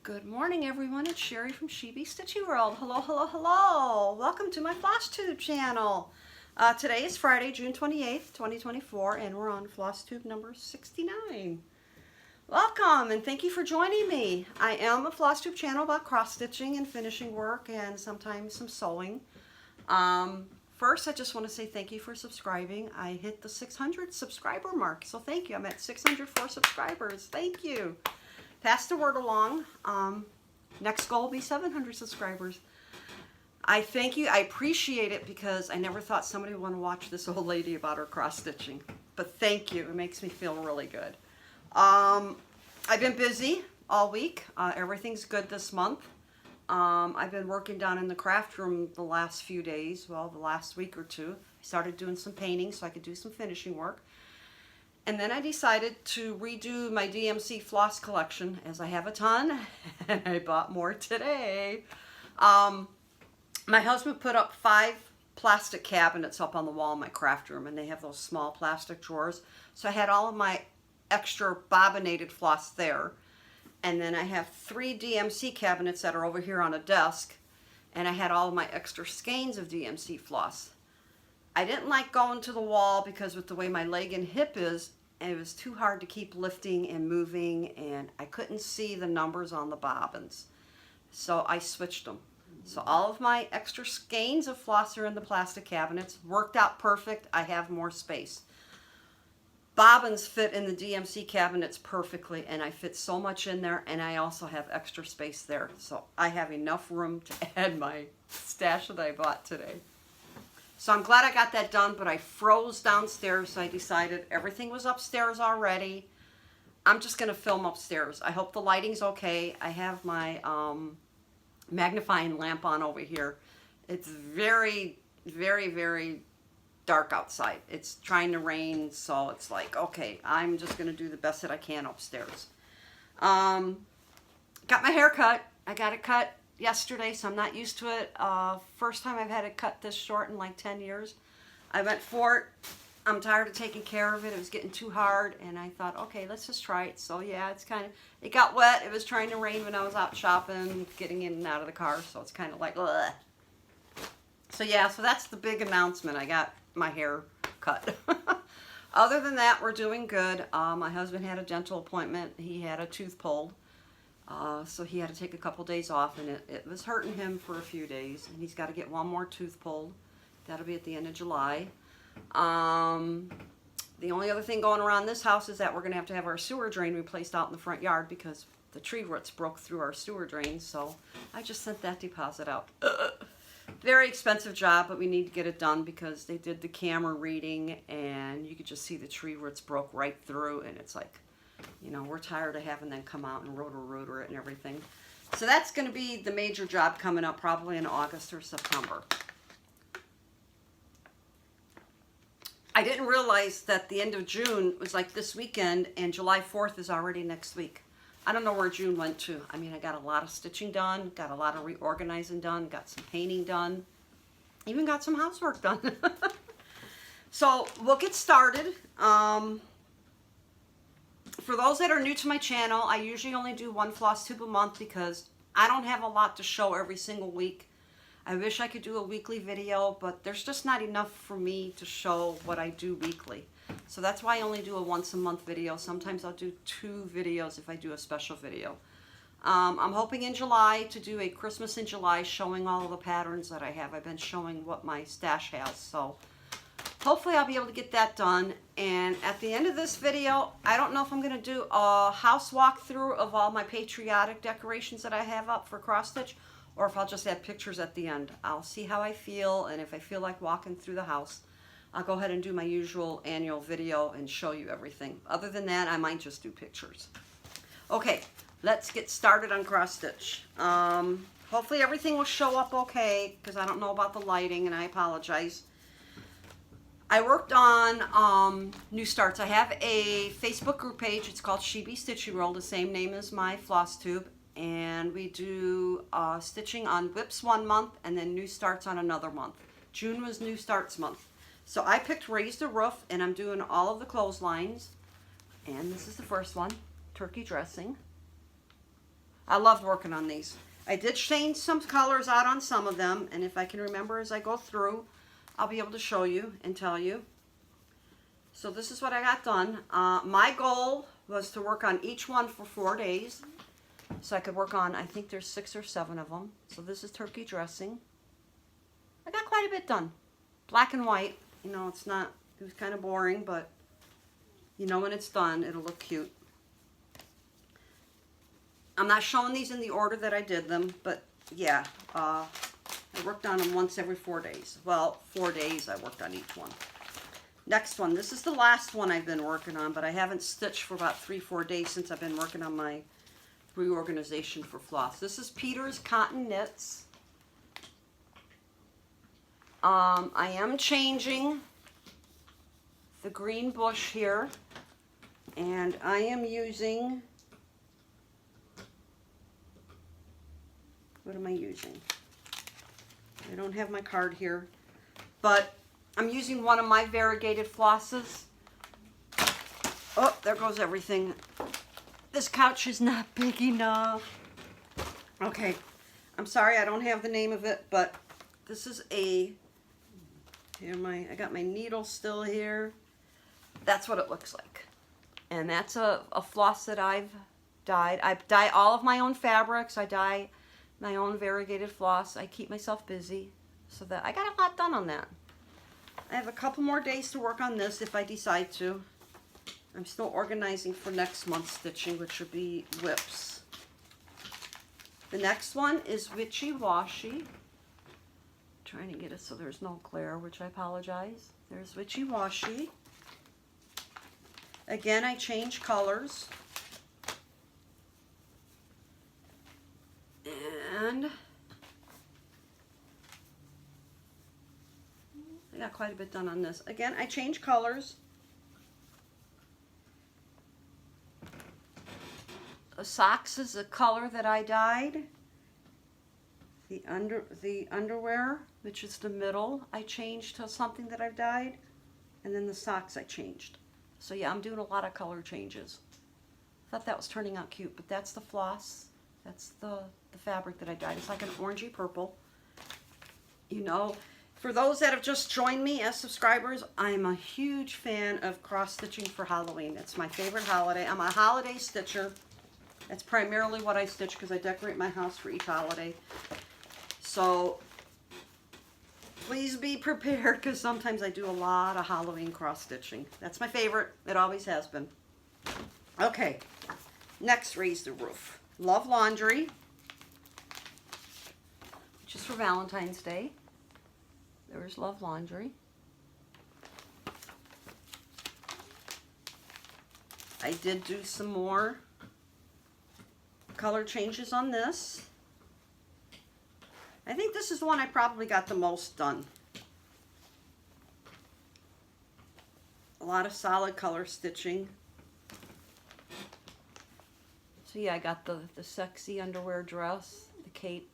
Good morning, everyone. It's Sherry from She Stitchy World. Hello, hello, hello. Welcome to my Floss Tube channel. Today is Friday, June 28th, 2024, and we're on Floss Tube number 69. Welcome, and thank you for joining me. I am a Floss Tube channel about cross-stitching and finishing work and sometimes some sewing. First, I just want to say thank you for subscribing. I hit the 600 subscriber mark, so thank you. I'm at 604 subscribers. Thank you. Pass the word along. Next goal will be 700 subscribers. I thank you. I appreciate it because I never thought somebody would want to watch this old lady about her cross-stitching. But thank you. It makes me feel really good. I've been busy all week. Everything's good this month. I've been working down in the craft room the last few days, well, the last week or two. I started doing some painting so I could do some finishing work. And then I decided to redo my DMC floss collection, as I have a ton, and I bought more today. My husband put up 5 plastic cabinets up on the wall in my craft room, and they have those small plastic drawers. So I had all of my extra bobbinated floss there. And then I have 3 DMC cabinets that are over here on a desk, and I had all of my extra skeins of DMC floss. I didn't like going to the wall because with the way my leg and hip is, it was too hard to keep lifting and moving, and I couldn't see the numbers on the bobbins. So I switched them. So all of my extra skeins of floss are in the plastic cabinets. Worked out perfect. I have more space. Bobbins fit in the DMC cabinets perfectly, and I fit so much in there, and I also have extra space there. So I have enough room to add my stash that I bought today. So I'm glad I got that done, but I froze downstairs, so I decided everything was upstairs already. I'm just going to film upstairs. I hope the lighting's okay. I have my magnifying lamp on over here. It's very, very, very dark outside. It's trying to rain, so it's like, okay, I'm just going to do the best that I can upstairs. Got my hair cut. I got it cut yesterday, so I'm not used to it. First time I've had it cut this short in like 10 years. I went for it. I'm tired of taking care of it. It was getting too hard, and I thought, okay, let's just try it. So yeah, it's kind of, it got wet. It was trying to rain when I was out shopping, getting in and out of the car, so it's kind of like, ugh. So yeah, so that's the big announcement. I got my hair cut. Other than that, we're doing good. My husband had a dental appointment. He had a tooth pulled. So he had to take a couple days off, and it was hurting him for a few days, and he's got to get one more tooth pulled. That'll be at the end of July. The only other thing going around this house is that we're going to have our sewer drain replaced out in the front yard because the tree roots broke through our sewer drain, so I just sent that deposit out. Very expensive job, but we need to get it done because they did the camera reading, and you could just see the tree roots broke right through, and it's like, you know, we're tired of having them come out and rotor it and everything. So that's going to be the major job coming up probably in August or September. I didn't realize that the end of June was like this weekend, and July 4th is already next week. I don't know where June went to. I mean, I got a lot of stitching done, got a lot of reorganizing done, got some painting done, even got some housework done. So we'll get started. For those that are new to my channel, I usually only do one floss tube a month because I don't have a lot to show every single week. I wish I could do a weekly video, but there's just not enough for me to show what I do weekly. So that's why I only do a once a month video. Sometimes I'll do 2 videos if I do a special video. I'm hoping in July to do a Christmas in July showing all of the patterns that I have. I've been showing what my stash has, so hopefully I'll be able to get that done. And at the end of this video, I don't know if I'm going to do a house walkthrough of all my Patriotic decorations that I have up for cross stitch, or if I'll just add pictures at the end. I'll see how I feel, and if I feel like walking through the house, I'll go ahead and do my usual annual video and show you everything. Other than that, I might just do pictures. Okay, let's get started on cross stitch. Hopefully everything will show up okay, because I don't know about the lighting, and I apologize. I worked on new starts. I have a Facebook group page. It's called She Stitchy World, the same name as my floss tube. And we do stitching on whips one month and then new starts on another month. June was new starts month. So I picked Raise the Roof, and I'm doing all of the clotheslines. And this is the first one, turkey dressing. I loved working on these. I did change some colors out on some of them, and if I can remember as I go through, I'll be able to show you and tell you. So this is what I got done. My goal was to work on each one for 4 days. So I could work on, I think there's 6 or 7 of them. So this is turkey dressing. I got quite a bit done. Black and white. You know, it was kind of boring, but you know when it's done, it'll look cute. I'm not showing these in the order that I did them, but yeah, I worked on them once every 4 days. Well, 4 days I worked on each one. Next one, this is the last one I've been working on, but I haven't stitched for about 3-4 days since I've been working on my reorganization for Floss. This is Peter's Cotton Knits. I am changing the green bush here, and I am using, what am I using? I don't have my card here, but I'm using one of my variegated flosses. Oh, there goes everything. This couch is not big enough. Okay, I'm sorry I don't have the name of it, but this is I got my needle still here. That's what it looks like. And that's a floss that I've dyed. I dye all of my own fabrics. I dye my own variegated floss. I keep myself busy so that I got a lot done on that. I have a couple more days to work on this if I decide to. I'm still organizing for next month's stitching, which would be whips. The next one is Witchy Washy. Trying to get it so there's no glare, which I apologize. There's Witchy Washy. Again, I change colors. And I got quite a bit done on this. Again, I change colors. The socks is the color that I dyed. The underwear, which is the middle, I changed to something that I've dyed. And then the socks I changed. So yeah, I'm doing a lot of color changes. Thought that was turning out cute, but that's the floss. That's the fabric that I dyed. It's like an orangey purple. You know, for those that have just joined me as subscribers, I'm a huge fan of cross-stitching for Halloween. It's my favorite holiday. I'm a holiday stitcher. That's primarily what I stitch because I decorate my house for each holiday. So please be prepared because sometimes I do a lot of Halloween cross-stitching. That's my favorite. It always has been. Okay, next Raise the Roof. Love Laundry, which is for Valentine's Day. There's Love Laundry. I did do some more color changes on this. I think this is the one I probably got the most done. A lot of solid color stitching. So yeah, I got the sexy underwear dress, the cape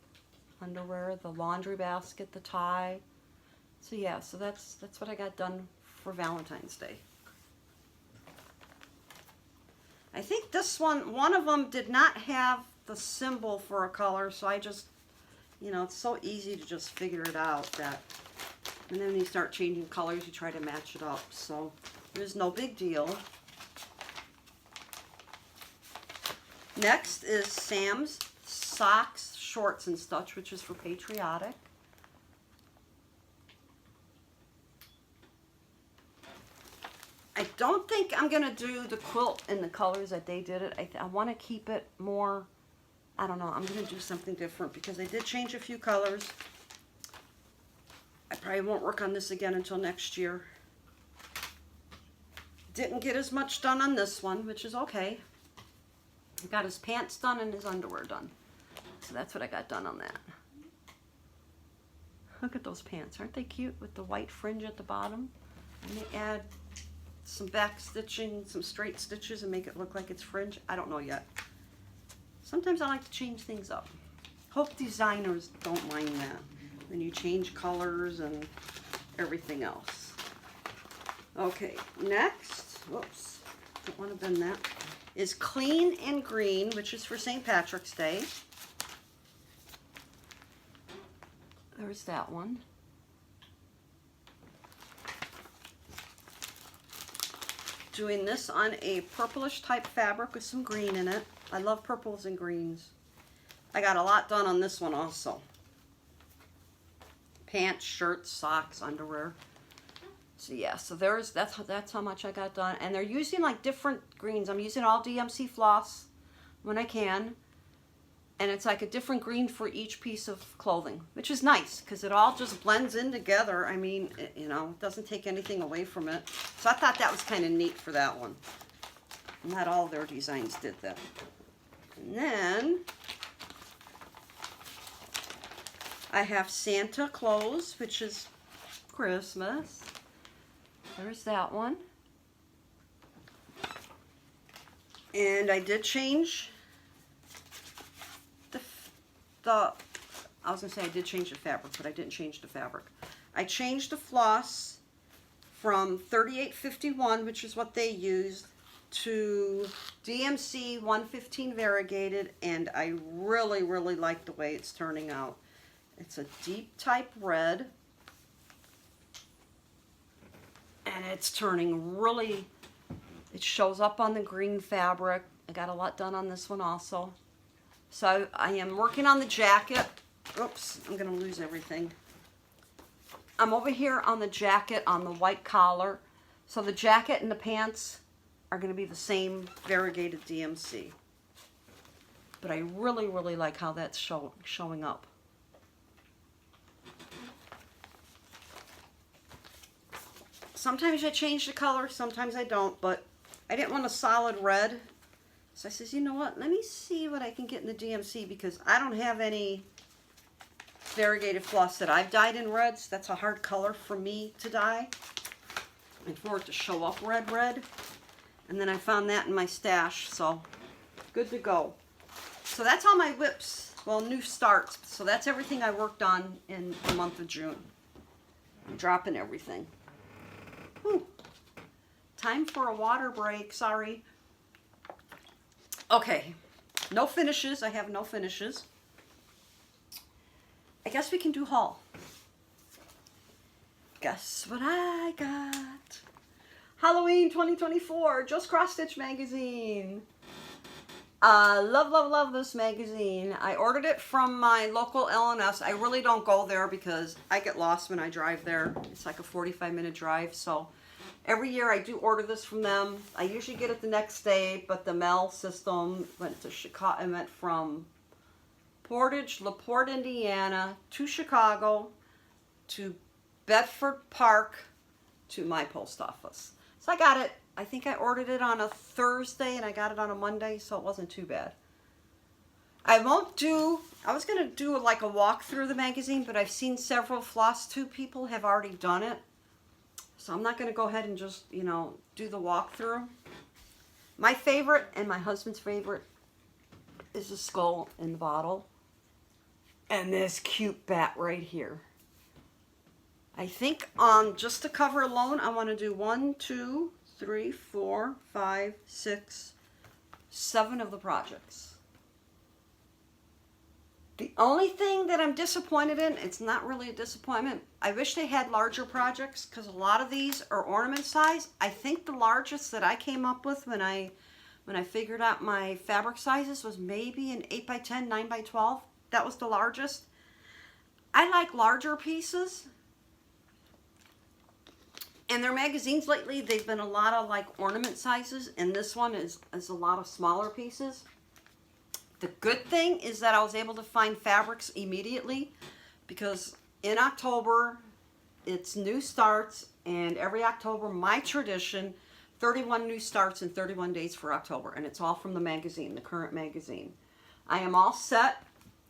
underwear, the laundry basket, the tie. So yeah, so that's what I got done for Valentine's Day. I think this one of them did not have the symbol for a color, so I just, you know, it's so easy to just figure it out that, and then when you start changing colors, you try to match it up, so there's no big deal. Next is Sam's Socks, Shorts, and Stitch, which is for Patriotic. I don't think I'm going to do the quilt in the colors that they did it. I want to keep it more, I don't know, I'm going to do something different because they did change a few colors. I probably won't work on this again until next year. Didn't get as much done on this one, which is okay. I got his pants done and his underwear done. So that's what I got done on that. Look at those pants. Aren't they cute with the white fringe at the bottom? And they add some back stitching, some straight stitches and make it look like it's fringe. I don't know yet. Sometimes I like to change things up. Hope designers don't mind that when you change colors and everything else. Okay, next, whoops, don't want to bend that, is Clean and Green, which is for St. Patrick's Day. There's that one. Doing this on a purplish type fabric with some green in it. I love purples and greens. I got a lot done on this one also. Pants, shirts, socks, underwear. So yeah, so that's how much I got done. And they're using like different greens. I'm using all DMC floss when I can. And it's like a different green for each piece of clothing, which is nice because it all just blends in together. I mean, you know, it doesn't take anything away from it. So I thought that was kind of neat for that one. Not all their designs did that. And then I have Santa Claus, which is Christmas. There's that one. And I did change I was going to say I did change the fabric, but I didn't change the fabric. I changed the floss from 3851, which is what they used, to DMC 115 variegated, and I really, really like the way it's turning out. It's a deep type red, and it's turning really, it shows up on the green fabric. I got a lot done on this one also. So I am working on the jacket. Oops, I'm going to lose everything. I'm over here on the jacket on the white collar. So the jacket and the pants are going to be the same variegated DMC. But I really, really like how that's showing up. Sometimes I change the color, sometimes I don't, but I didn't want a solid red. So I says, you know what, let me see what I can get in the DMC because I don't have any variegated floss that I've dyed in reds. That's a hard color for me to dye and for it to show up red. And then I found that in my stash, so good to go. So that's all my whips, well, new starts. So that's everything I worked on in the month of June. I'm dropping everything. Whew. Time for a water break, sorry. Okay, no finishes. I have no finishes. I guess we can do haul. Guess what I got? Halloween 2024, Just Cross Stitch magazine. Love this magazine. I ordered it from my local L&S. I really don't go there because I get lost when I drive there. It's like a 45-minute drive, so every year I do order this from them. I usually get it the next day, but the mail system went to Chicago. It went from Portage, LaPorte, Indiana, to Chicago, to Bedford Park, to my post office. So I got it. I think I ordered it on a Thursday and I got it on a Monday, so it wasn't too bad. I was going to do like a walkthrough of the magazine, but I've seen several Floss Tube people have already done it. So I'm not going to go ahead and just, you know, do the walkthrough. My favorite and my husband's favorite is the skull in the bottle. And this cute bat right here. I think on just the cover alone, I want to do 1, 2, 3, 4, 5, 6, 7 of the projects. The only thing that I'm disappointed in, it's not really a disappointment. I wish they had larger projects because a lot of these are ornament size. I think the largest that I came up with when I figured out my fabric sizes was maybe an 8x10, 9x12. That was the largest. I like larger pieces. And their magazines lately, they've been a lot of like ornament sizes, and this one is a lot of smaller pieces. The good thing is that I was able to find fabrics immediately because in October, it's new starts, and every October, my tradition, 31 new starts in 31 days for October, and it's all from the magazine, the current magazine. I am all set.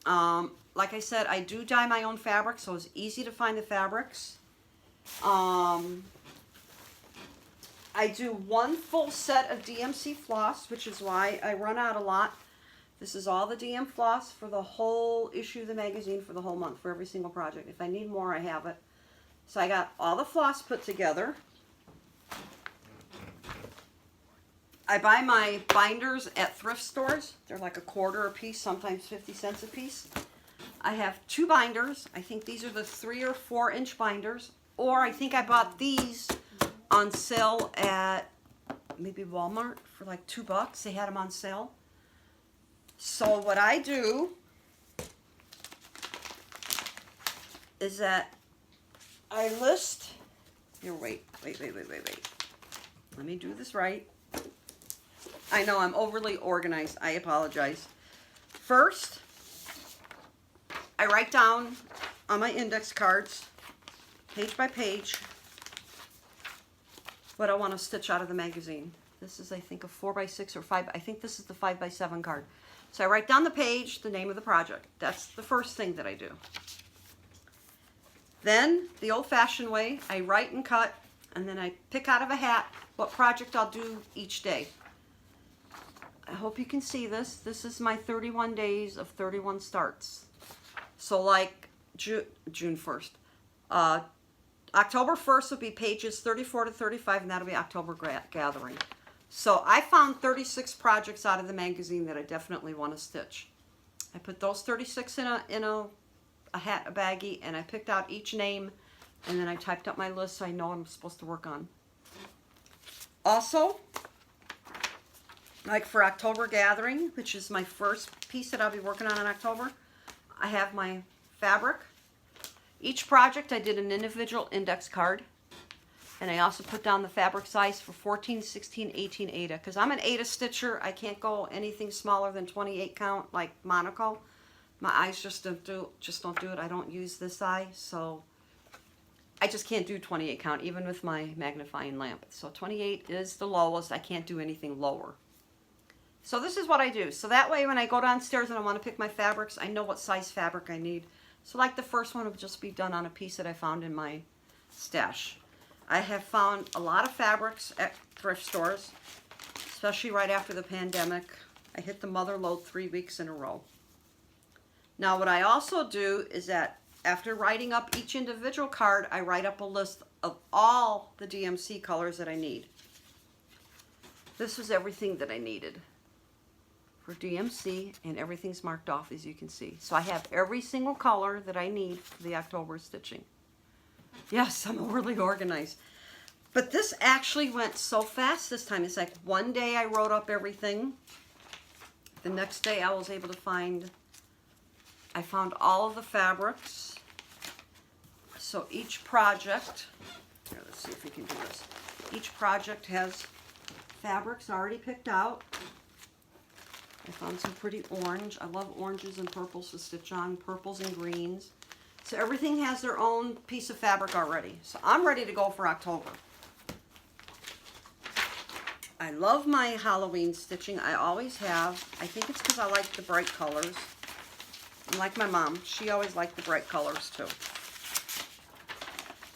Like I said, I do dye my own fabric, so it's easy to find the fabrics. I do one full set of DMC floss, which is why I run out a lot. This is all the DM floss for the whole issue of the magazine for the whole month, for every single project. If I need more, I have it. So I got all the floss put together. I buy my binders at thrift stores. They're like a quarter a piece, sometimes 50 cents a piece. I have 2 binders. I think these are the 3 or 4 inch binders. Or I think I bought these on sale at maybe Walmart for like $2. They had them on sale. So what I do is that I list, here, wait. Let me do this right. I know I'm overly organized. I apologize. First, I write down on my index cards, page by page, what I want to stitch out of the magazine. This is, I think, a 4x6 or 5. I think this is the 5x7 card. So I write down the page, the name of the project. That's the first thing that I do. Then, the old-fashioned way, I write and cut, and then I pick out of a hat what project I'll do each day. I hope you can see this. This is my 31 days of 31 starts. So like June 1st. October 1st will be pages 34 to 35, and that'll be October gathering. So I found 36 projects out of the magazine that I definitely want to stitch. I put those 36 in a hat, a baggie, and I picked out each name, and then I typed up my list so I know I'm supposed to work on. Also, like for October gathering, which is my first piece that I'll be working on in October, I have my fabric. Each project I did an individual index card, and I also put down the fabric size for 14, 16, 18 Aida, because I'm an Aida stitcher. I can't go anything smaller than 28 count like Monaco. My eyes just don't do it. I don't use this eye, so I just can't do 28 count even with my magnifying lamp. So 28 is the lowest. I can't do anything lower. So this is what I do. So that way when I go downstairs and I want to pick my fabrics, I know what size fabric I need. So like the first one will just be done on a piece that I found in my stash. I have found a lot of fabrics at thrift stores, especially right after the pandemic. I hit the mother lode 3 weeks in a row. Now what I also do is that after writing up each individual card, I write up a list of all the DMC colors that I need. This was everything that I needed for DMC, and everything's marked off, as you can see. So I have every single color that I need for the October stitching. Yes, I'm overly organized. But this actually went so fast this time. It's like one day I wrote up everything. The next day I was able to I found all of the fabrics. So each project, here, let's see if we can do this. Each project has fabrics already picked out. I found some pretty orange. I love oranges and purples to stitch on, purples and greens. So everything has their own piece of fabric already. So I'm ready to go for October. I love my Halloween stitching. I always have. I think it's because I like the bright colors. And like my mom, she always liked the bright colors too.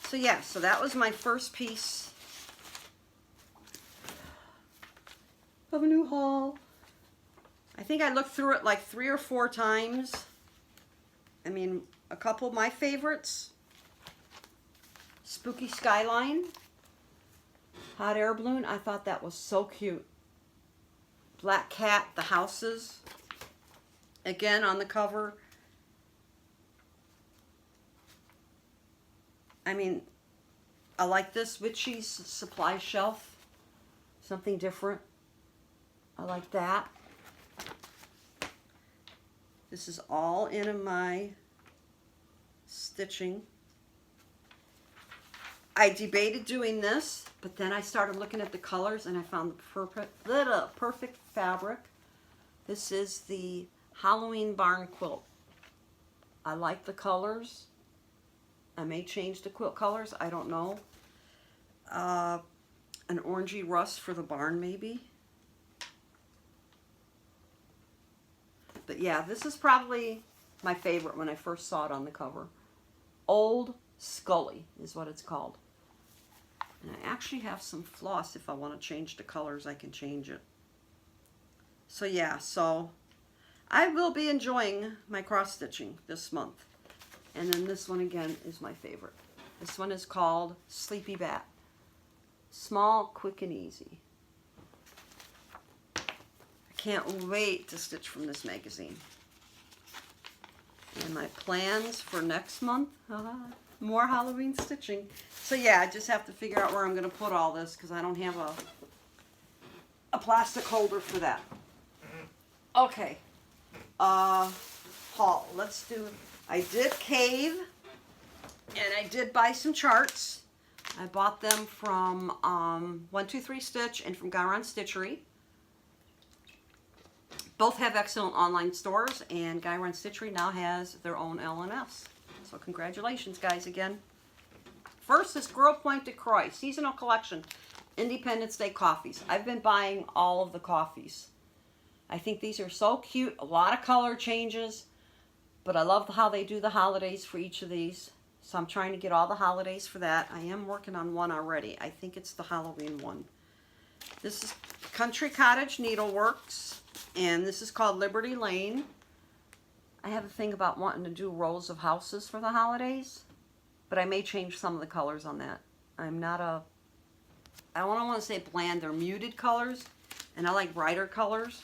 So yeah, so that was my first piece of a new haul. I think I looked through it like 3 or 4 times. I mean, a couple of my favorites. Spooky Skyline. Hot Air Balloon. I thought that was so cute. Black Cat, the houses. Again, on the cover. I mean, I like this Witchy's Supply Shelf. Something different. I like that. This is all in my stitching. I debated doing this, but then I started looking at the colors and I found the perfect fabric. This is the Halloween Barn Quilt. I like the colors. I may change the quilt colors, I don't know. An orangey rust for the barn maybe. But yeah, this is probably my favorite when I first saw it on the cover. Old Scully is what it's called. And I actually have some floss. If I want to change the colors, I can change it. So yeah, so I will be enjoying my cross stitching this month. And then this one again is my favorite. This one is called Sleepy Bat. Small, quick, and easy. can't wait to stitch from this magazine. And my plans for next month, more Halloween stitching. So yeah, I just have to figure out where I'm going to put all this because I don't have a plastic holder for that. Okay, haul. Let's do, I did cave, and I did buy some charts. I bought them from 123 Stitch and from Gowron Stitchery. Both have excellent online stores, and Gowron Stitchery now has their own LNS. So congratulations, guys, again. First is Girl Pointed Croix, Seasonal Collection, Independence Day coffees. I've been buying all of the coffees. I think these are so cute. A lot of color changes, but I love how they do the holidays for each of these. So I'm trying to get all the holidays for that. I am working on one already. I think it's the Halloween one. This is Country Cottage Needleworks, and this is called Liberty Lane. I have a thing about wanting to do rows of houses for the holidays, but I may change some of the colors on that. I'm not a, I don't want to say bland, they're muted colors, and I like brighter colors.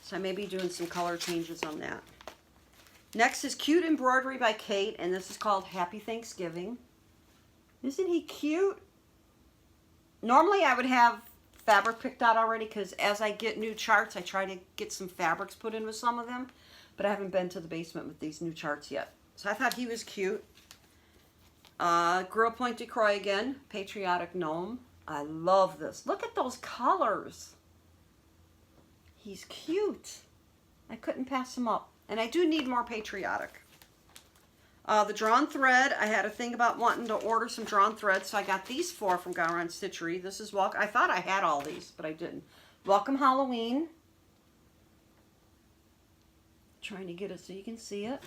So I may be doing some color changes on that. Next is Cute Embroidery by Kate, and this is called Happy Thanksgiving. Isn't he cute? Normally I would have fabric picked out already because as I get new charts, I try to get some fabrics put in with some of them, but I haven't been to the basement with these new charts yet. So I thought he was cute. Girl Pointed Croix again, Patriotic Gnome. I love this. Look at those colors. He's cute. I couldn't pass him up. And I do need more Patriotic. The Drawn Thread, I had a thing about wanting to order some drawn thread, so I got these four from Gowron Stitchery. This is I thought I had all these, but I didn't. Welcome Halloween. Trying to get it so you can see it.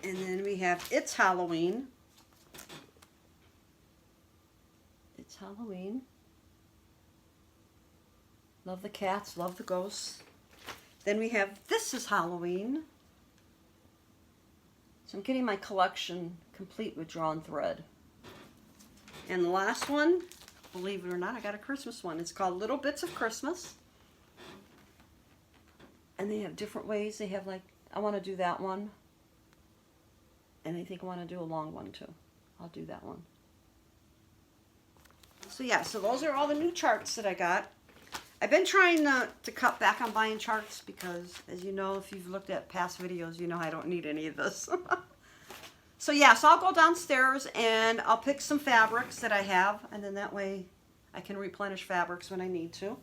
And then we have It's Halloween. It's Halloween. Love the cats, love the ghosts. Then we have This Is Halloween. So I'm getting my collection complete with drawn thread. And the last one, believe it or not, I got a Christmas one. It's called Little Bits of Christmas. And they have different ways. They have like, I want to do that one. And I think I want to do a long one too. I'll do that one. So yeah, so those are all the new charts that I got. I've been trying to cut back on buying charts because, as you know, if you've looked at past videos, you know I don't need any of this. So yeah, so I'll go downstairs and I'll pick some fabrics that I have, and then that way I can replenish fabrics when I need to.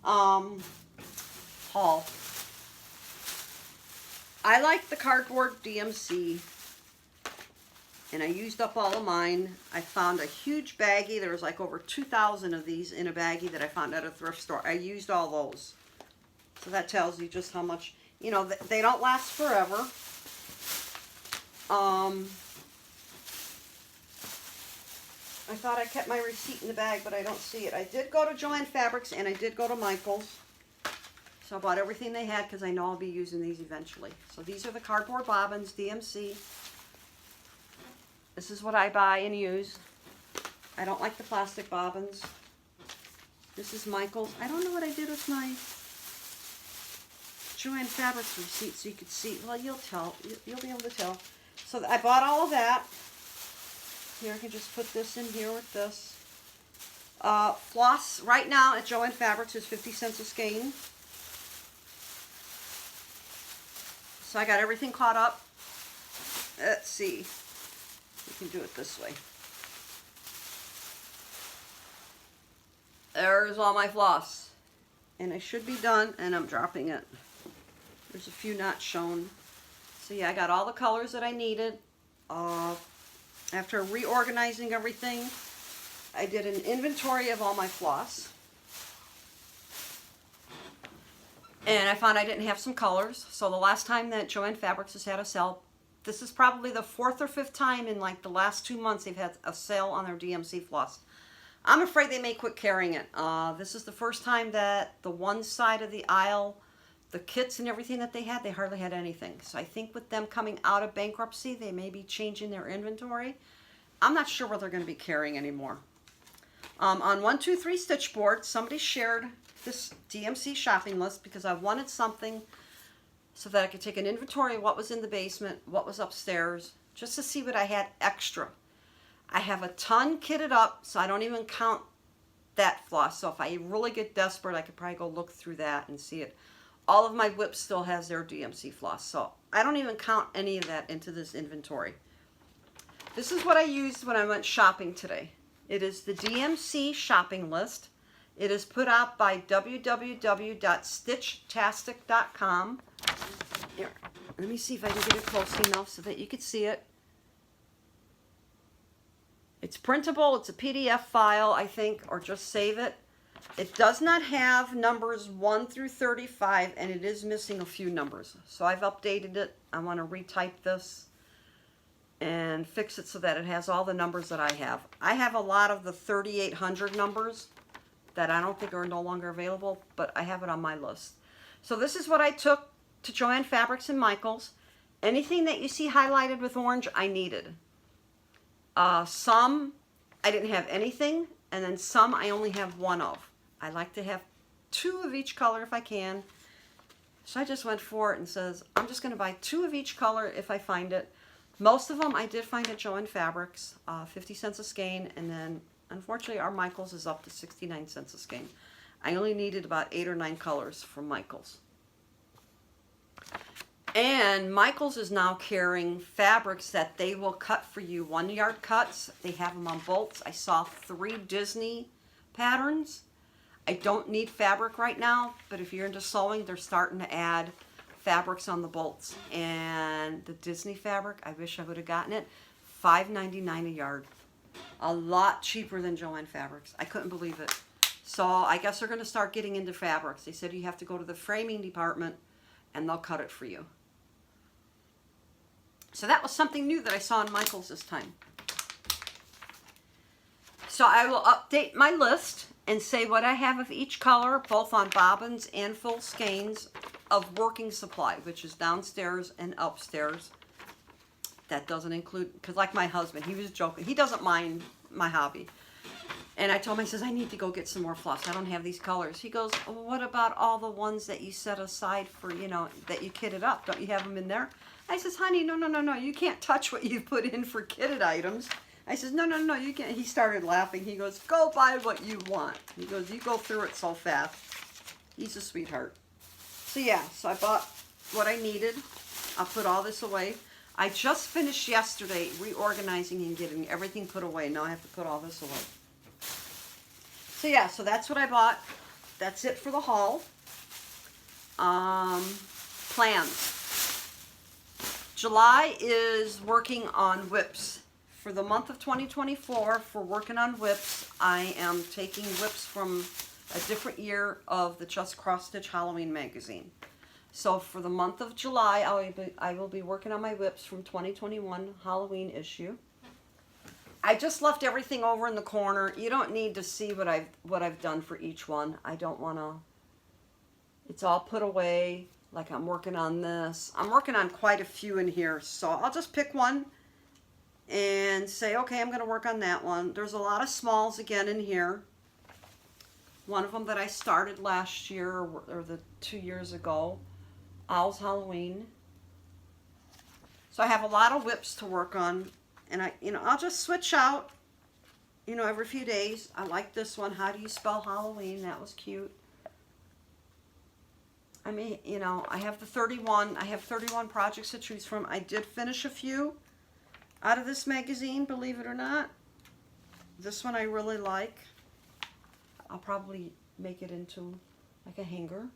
Haul. I like the cardboard DMC, and I used up all of mine. I found a huge baggie. There was like over 2,000 of these in a baggie that I found at a thrift store. I used all those. So that tells you just how much, you know, they don't last forever. I thought I kept my receipt in the bag, but I don't see it. I did go to Joann Fabrics and I did go to Michael's. So I bought everything they had because I know I'll be using these eventually. So these are the cardboard bobbins, DMC. This is what I buy and use. I don't like the plastic bobbins. This is Michael's. I don't know what I did with my Joann Fabrics receipt so you could see. Well, you'll tell. You'll be able to tell. So I bought all of that. Here, I can just put this in here with this. Floss right now at Joann Fabrics is 50 cents a skein. So I got everything caught up. Let's see. We can do it this way. There's all my floss. And I should be done, and I'm dropping it. There's a few not shown. So yeah, I got all the colors that I needed. After reorganizing everything, I did an inventory of all my floss. And I found I didn't have some colors. So the last time that Joann Fabrics has had a sale, this is probably the 4th or 5th time in like the last 2 months they've had a sale on their DMC floss. I'm afraid they may quit carrying it. This is the first time that the one side of the aisle, the kits and everything that they hardly had anything. So I think with them coming out of bankruptcy, they may be changing their inventory. I'm not sure what they're going to be carrying anymore. On 123 Stitch Board, somebody shared this DMC shopping list because I wanted something so that I could take an inventory of what was in the basement, what was upstairs, just to see what I had extra. I have a ton kitted up, so I don't even count that floss. So if I really get desperate, I could probably go look through that and see it. All of my whips still has their DMC floss, so I don't even count any of that into this inventory. This is what I used when I went shopping today. It is the DMC shopping list. It is put out by www.stitchtastic.com. Here, let me see if I can get it close enough so that you can see it. It's printable. It's a PDF file, I think, or just save it. It does not have numbers 1 through 35, and it is missing a few numbers. So I've updated it. I want to retype this and fix it so that it has all the numbers that I have. I have a lot of the 3800 numbers that I don't think are no longer available, but I have it on my list. So this is what I took to Joann Fabrics and Michaels. Anything that you see highlighted with orange, I needed. Some I didn't have anything, and then some I only have one of. I like to have 2 of each color if I can. So I just went for it and says, I'm just going to buy 2 of each color if I find it. Most of them I did find at Joann Fabrics, 50 cents a skein, and then unfortunately our Michaels is up to 69 cents a skein. I only needed about 8 or 9 colors from Michaels. And Michaels is now carrying fabrics that they will cut for you, 1-yard cuts. They have them on bolts. I saw 3 Disney patterns. I don't need fabric right now, but if you're into sewing, they're starting to add fabrics on the bolts. And the Disney fabric, I wish I would have gotten it, $5.99 a yard. A lot cheaper than Joann Fabrics. I couldn't believe it. So I guess they're going to start getting into fabrics. They said you have to go to the framing department and they'll cut it for you. So that was something new that I saw in Michaels this time. So I will update my list and say what I have of each color, both on bobbins and full skeins of working supply, which is downstairs and upstairs. That doesn't include, because like my husband, he was joking. He doesn't mind my hobby. And I told him, he says, I need to go get some more floss. I don't have these colors. He goes, well, what about all the ones that you set aside for, you know, that you kitted up? Don't you have them in there? I says, honey, no. You can't touch what you put in for kitted items. I says, no, you can't. He started laughing. He goes, go buy what you want. He goes, you go through it so fast. He's a sweetheart. So yeah, so I bought what I needed. I'll put all this away. I just finished yesterday reorganizing and getting everything put away. Now I have to put all this away. So yeah, so that's what I bought. That's it for the haul. Plans. July is working on whips. For the month of 2024, for working on whips, I am taking whips from a different year of the Just Cross Stitch Halloween magazine. So for the month of July, I will be working on my whips from 2021 Halloween issue. I just left everything over in the corner. You don't need to see what I've done for each one. I don't want to. It's all put away. Like I'm working on this. I'm working on quite a few in here, so I'll just pick one and say, okay, I'm going to work on that one. There's a lot of smalls again in here. One of them that I started last year or the 2 years ago, Owl's Halloween. So I have a lot of whips to work on, and I'll just switch out, every few days. I like this one. How do you spell Halloween? That was cute. I mean, I have the 31. I have 31 projects to choose from. I did finish a few out of this magazine, believe it or not. This one I really like. I'll probably make it into like a hanger.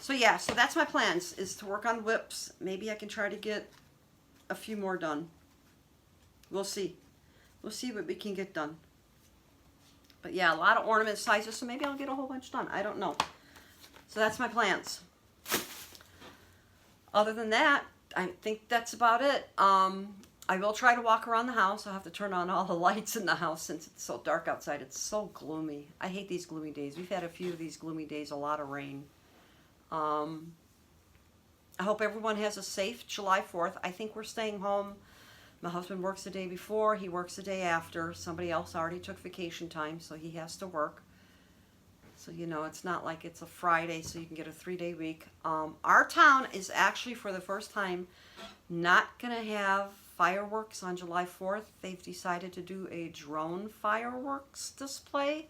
So yeah, so that's my plans, is to work on whips. Maybe I can try to get a few more done. We'll see. We'll see what we can get done. But yeah, a lot of ornament sizes, so maybe I'll get a whole bunch done. I don't know. So that's my plans. Other than that, I think that's about it. I will try to walk around the house. I'll have to turn on all the lights in the house since it's so dark outside. It's so gloomy. I hate these gloomy days. We've had a few of these gloomy days, a lot of rain. I hope everyone has a safe July 4th. I think we're staying home. My husband works the day before, he works the day after. Somebody else already took vacation time, so he has to work. So, you know, it's not like it's a Friday, so you can get a 3-day week. Our town is actually, for the first time, not going to have fireworks on July 4th. They've decided to do a drone fireworks display,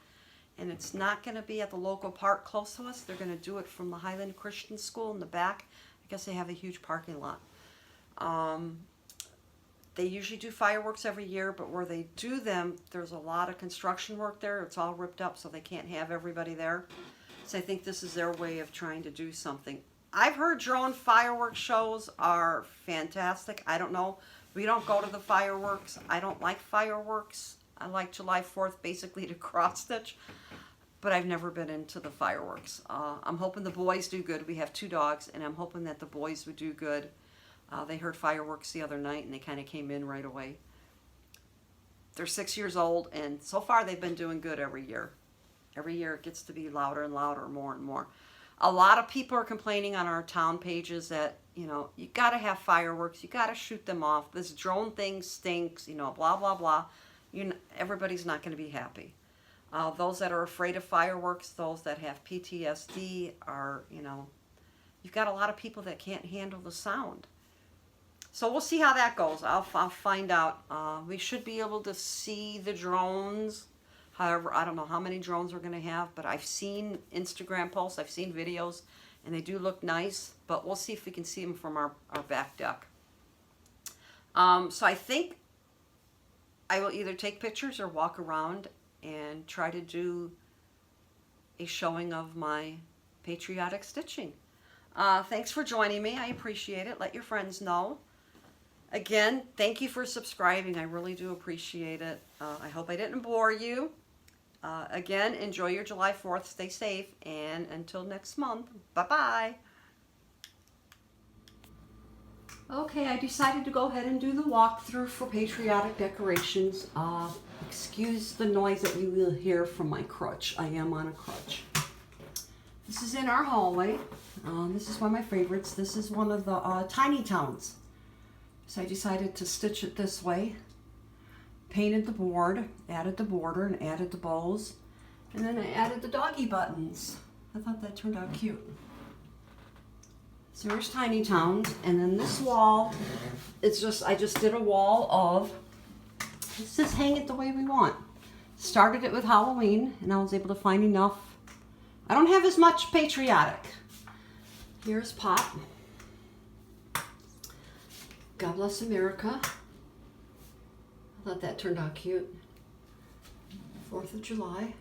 and it's not going to be at the local park close to us. They're going to do it from the Highland Christian School in the back. I guess they have a huge parking lot. They usually do fireworks every year, but where they do them, there's a lot of construction work there. It's all ripped up, so they can't have everybody there. So I think this is their way of trying to do something. I've heard drone fireworks shows are fantastic. I don't know. We don't go to the fireworks. I don't like fireworks. I like July 4th basically to cross stitch, but I've never been into the fireworks. I'm hoping the boys do good. We have 2 dogs, and I'm hoping that the boys would do good. They heard fireworks the other night, and they kind of came in right away. They're 6 years old, and so far they've been doing good every year. Every year it gets to be louder and louder, more and more. A lot of people are complaining on our town pages that, you know, you got to have fireworks. You got to shoot them off. This drone thing stinks, you know, blah, blah, blah. Everybody's not going to be happy. Those that are afraid of fireworks, those that have PTSD are, you know, you've got a lot of people that can't handle the sound. So we'll see how that goes. I'll find out. We should be able to see the drones. However, I don't know how many drones we're going to have, but I've seen Instagram posts, I've seen videos, and they do look nice, but we'll see if we can see them from our back deck. So I think I will either take pictures or walk around and try to do a showing of my patriotic stitching. Thanks for joining me. I appreciate it. Let your friends know. Again, thank you for subscribing. I really do appreciate it. I hope I didn't bore you. Again, enjoy your July 4th. Stay safe. And until next month, bye-bye. Okay, I decided to go ahead and do the walkthrough for Patriotic Decorations. Excuse the noise that you will hear from my crutch. I am on a crutch. This is in our hallway. This is one of my favorites. This is one of the tiny towns. So I decided to stitch it this way. Painted the board, added the border, and added the bows. And then I added the doggy buttons. I thought that turned out cute. So there's tiny towns. And then this wall, it's just, I just did a wall of, let's just hang it the way we want. Started it with Halloween, and I was able to find enough. I don't have as much patriotic. Here's Pop. God Bless America. I thought that turned out cute. 4th of July.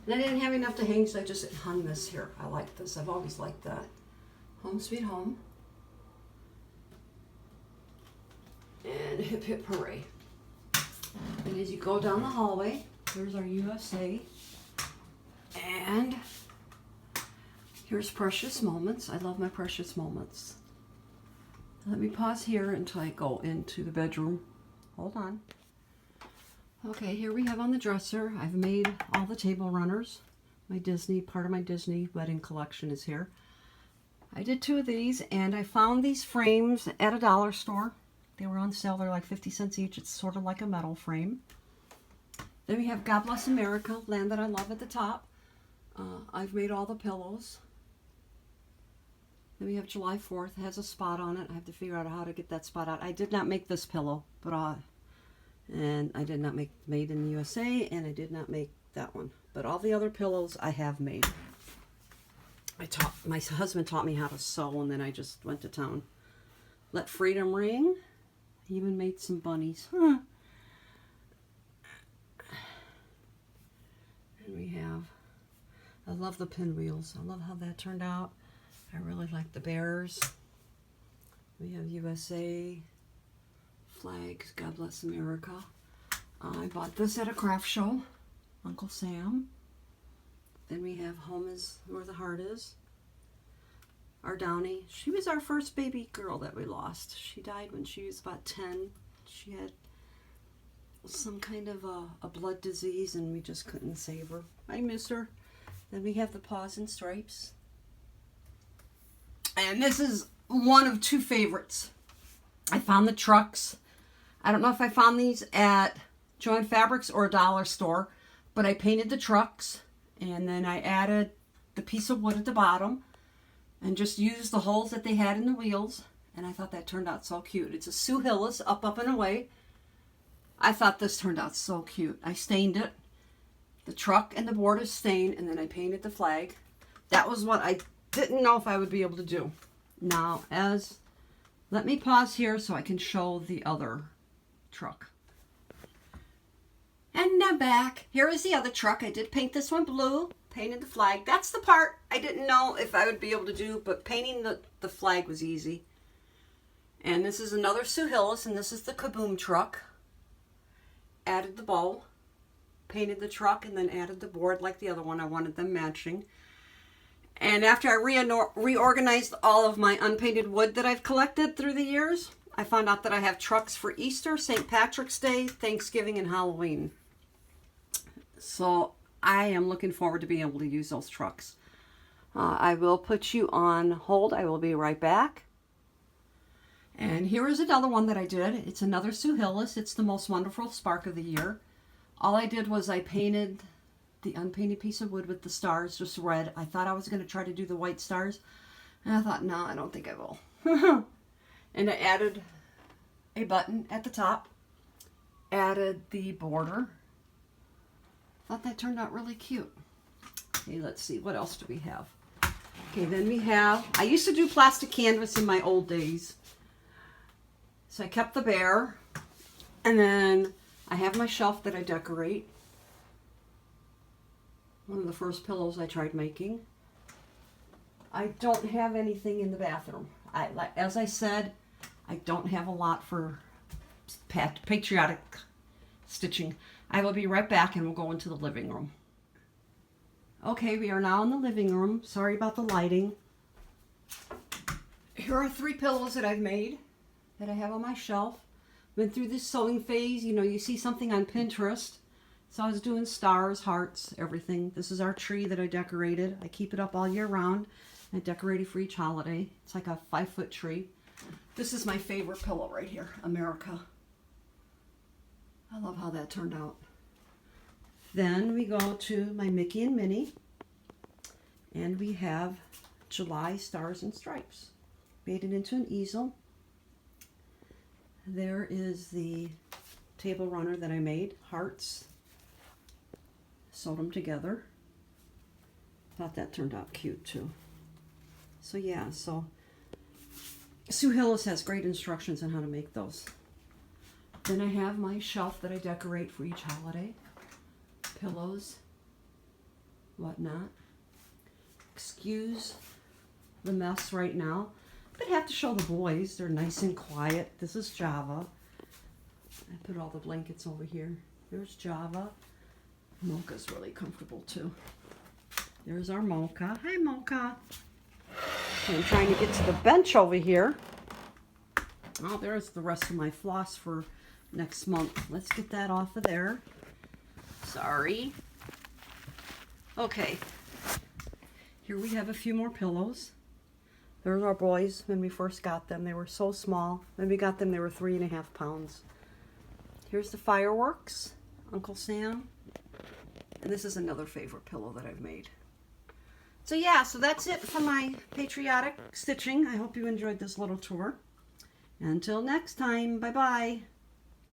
And I didn't have enough to hang, so I just hung this here. I like this. I've always liked that. Home Sweet Home. And Hip Hip Hooray. And as you go down the hallway, there's our USA. And here's Precious Moments. I love my Precious Moments. Let me pause here until I go into the bedroom. Hold on. Okay, here we have on the dresser, I've made all the table runners. My Disney, part of my Disney wedding collection is here. I did 2 of these, and I found these frames at a dollar store. They were on sale. They're like 50 cents each. It's sort of like a metal frame. Then we have God Bless America, Land That I Love at the top. I've made all the pillows. Then we have July 4th. It has a spot on it. I have to figure out how to get that spot out. I did not make this pillow, but and I did not make Made in the USA, and I did not make that one. But all the other pillows I have made. My husband taught me how to sew, and then I just went to town. Let Freedom Ring. I even made some bunnies. And we have, I love the pinwheels. I love how that turned out. I really like the bears. We have USA, flags, God Bless America. I bought this at a craft show, Uncle Sam. Then we have Home is Where the Heart Is. Our Downy. She was our first baby girl that we lost. She died when she was about 10. She had some kind of a blood disease, and we just couldn't save her. I miss her. Then we have the Paws and Stripes. And this is one of 2 favorites. I found the trucks. I don't know if I found these at Joann Fabrics or a dollar store, but I painted the trucks, and then I added the piece of wood at the bottom and just used the holes that they had in the wheels, and I thought that turned out so cute. It's a Sue Hillis, up, up, and away. I thought this turned out so cute. I stained it. The truck and the board is stained, and then I painted the flag. That was what I didn't know if I would be able to do. Now, let me pause here so I can show the other truck. And now back. Here is the other truck. I did paint this one blue, painted the flag. That's the part I didn't know if I would be able to do, but painting the flag was easy. And this is another Sue Hillis, and this is the Kaboom truck. Added the bow, painted the truck, and then added the board like the other one. I wanted them matching. And after I reorganized all of my unpainted wood that I've collected through the years, I found out that I have trucks for Easter, St. Patrick's Day, Thanksgiving, and Halloween. So I am looking forward to being able to use those trucks. I will put you on hold. I will be right back. And here is another one that I did. It's another Sue Hillis. It's the most wonderful spark of the year. All I did was I painted the unpainted piece of wood with the stars, just red. I thought I was going to try to do the white stars, and I thought, no, I don't think I will. And I added a button at the top, added the border. Thought that turned out really cute. Okay, let's see, what else do we have? Okay, then we have, I used to do plastic canvas in my old days. So I kept the bear, and then I have my shelf that I decorate. One of the first pillows I tried making. I don't have anything in the bathroom. As I said, I don't have a lot for patriotic stitching. I will be right back, and we'll go into the living room. Okay, we are now in the living room. Sorry about the lighting. Here are 3 pillows that I've made that I have on my shelf. Went through this sewing phase. You know, you see something on Pinterest. So I was doing stars, hearts, everything. This is our tree that I decorated. I keep it up all year round. I decorate it for each holiday. It's like a 5-foot tree. This is my favorite pillow right here, America. I love how that turned out. Then we go to my Mickey and Minnie. And we have July Stars and Stripes. Made it into an easel. There is the table runner that I made, hearts. Sewed them together. Thought that turned out cute too. So yeah, so Sue Hillis has great instructions on how to make those. Then I have my shelf that I decorate for each holiday. Pillows, whatnot. Excuse the mess right now. But I have to show the boys. They're nice and quiet. This is Java. I put all the blankets over here. There's Java. Mocha's really comfortable too. There's our Mocha. Hi, Mocha. Okay, I'm trying to get to the bench over here. Oh, there's the rest of my floss for next month. Let's get that off of there. Sorry. Okay. Here we have a few more pillows. There's our boys when we first got them. They were so small. When we got them, they were 3.5 pounds. Here's the fireworks, Uncle Sam. And this is another favorite pillow that I've made. So yeah, so that's it for my patriotic stitching. I hope you enjoyed this little tour. Until next time, bye-bye.